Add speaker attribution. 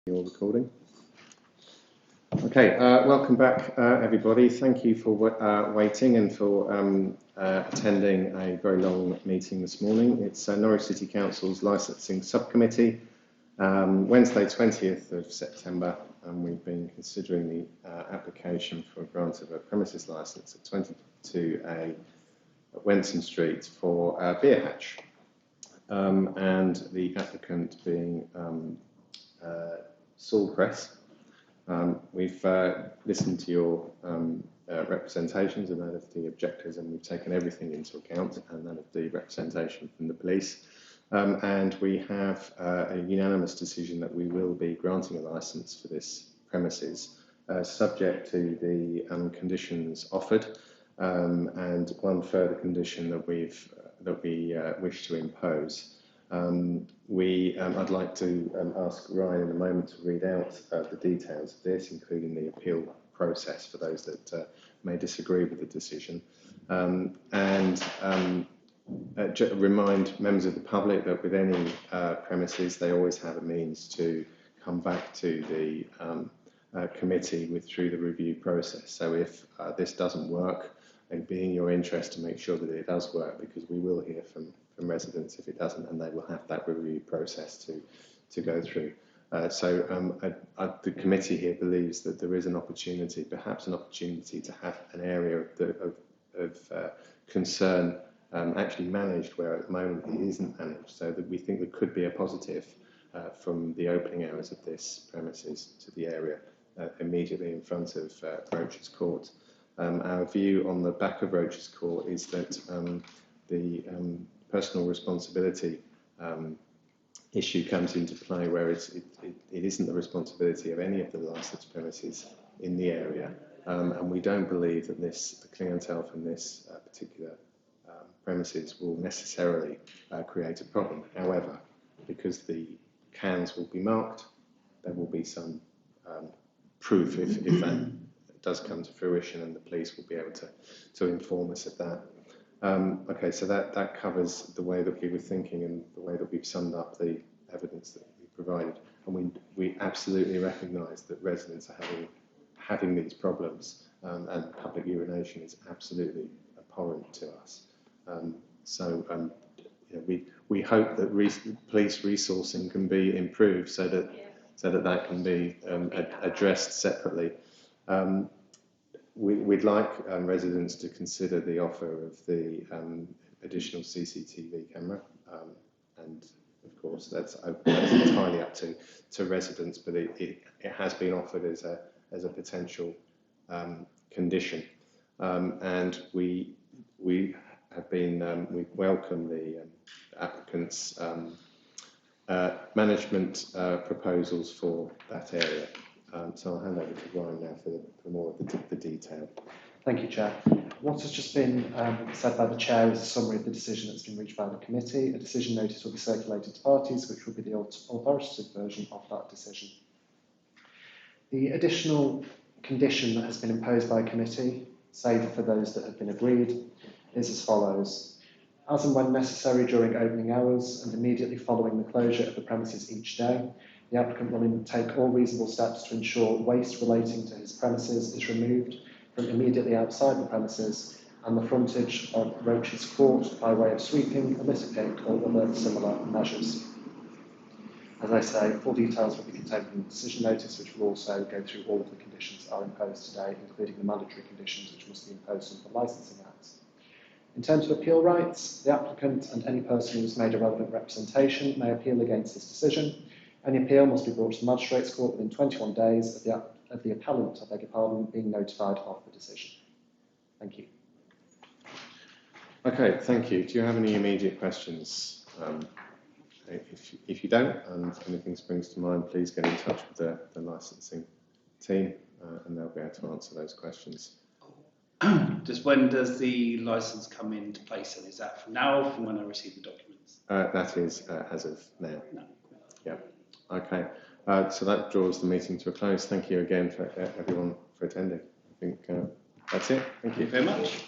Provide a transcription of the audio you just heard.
Speaker 1: You're recording. Okay, welcome back, everybody. Thank you for waiting and for attending a very long meeting this morning. It's Norwich City Council's licensing subcommittee, Wednesday 20th of September, and we've been considering the application for a grant of a premises licence at 22A Wenton Street for Beer Hatch, and the applicant being Saul Press. We've listened to your representations and that of the objectors, and we've taken everything into account, and that of the representation from the police. And we have a unanimous decision that we will be granting a licence for this premises, subject to the conditions offered, and one further condition that we wish to impose. I'd like to ask Ryan in a moment to read out the details of this, including the appeal process for those that may disagree with the decision, and remind members of the public that with any premises they always have a means to come back to the committee through the review process. So if this doesn't work, it'd be in your interest to make sure that it does work, because we will hear from residents if it doesn't, and they will have that review process to go through. The committee here believes that there is an opportunity, perhaps an opportunity, to have an area of concern actually managed where at the moment it isn't managed, so that we think there could be a positive from the opening hours of this premises to the area immediately in front of Roach's Court. Our view on the back of Roach's Court is that the personal responsibility issue comes into play, where it isn't the responsibility of any of the licensed premises in the area, and we don't believe that the clientele from this particular premises will necessarily create a problem. However, because the cans will be marked, there will be some proof if that does come to fruition, and the police will be able to inform us of that. Okay, so that covers the way that we were thinking and the way that we've summed up the evidence that we provided. And we absolutely recognise that residents are having these problems, and public urination is absolutely abhorrent to us. We hope that police resourcing can be improved so that can be addressed separately. We'd like residents to consider the offer of the additional CCTV camera, and of course that's entirely up to residents, but it has been offered as a potential condition, and we welcome the applicant's management proposals for that area. So I'll hand over to Ryan now for more of the detail.
Speaker 2: Thank you, Chair. What has just been said by the Chair is a summary of the decision that's been reached by the committee. A decision notice will be circulated to parties, which will be the authoritative version of that decision. The additional condition that has been imposed by committee, save for those that have been agreed, is as follows. As and when necessary during opening hours and immediately following the closure of the premises each day, the applicant will take all reasonable steps to ensure waste relating to his premises is removed from immediately outside the premises and the frontage of Roach's Court by way of sweeping, a litter pick or other similar measures. As I say, full details will be contained in the decision notice, which will also go through all of the conditions that are imposed today, including the mandatory conditions which must be imposed under the Licensing Act. In terms of appeal rights, the applicant and any person who has made a relevant representation may appeal against this decision. Any appeal must be brought to the Magistrates' Court within 21 days of the appellant, I beg your pardon, being notified of the decision. Thank you.
Speaker 1: Okay, thank you. Do you have any immediate questions? If you don't, and anything springs to mind, please get in touch with the licensing team, and they'll be able to answer those questions.
Speaker 3: When does the licence come into place, and is that from now or from when I receive the documents?
Speaker 1: That is as of now.
Speaker 3: No.
Speaker 1: Yeah. Okay. So that draws the meeting to a close. Thank you again for everyone for attending. I think that's it. Thank you
Speaker 3: very much.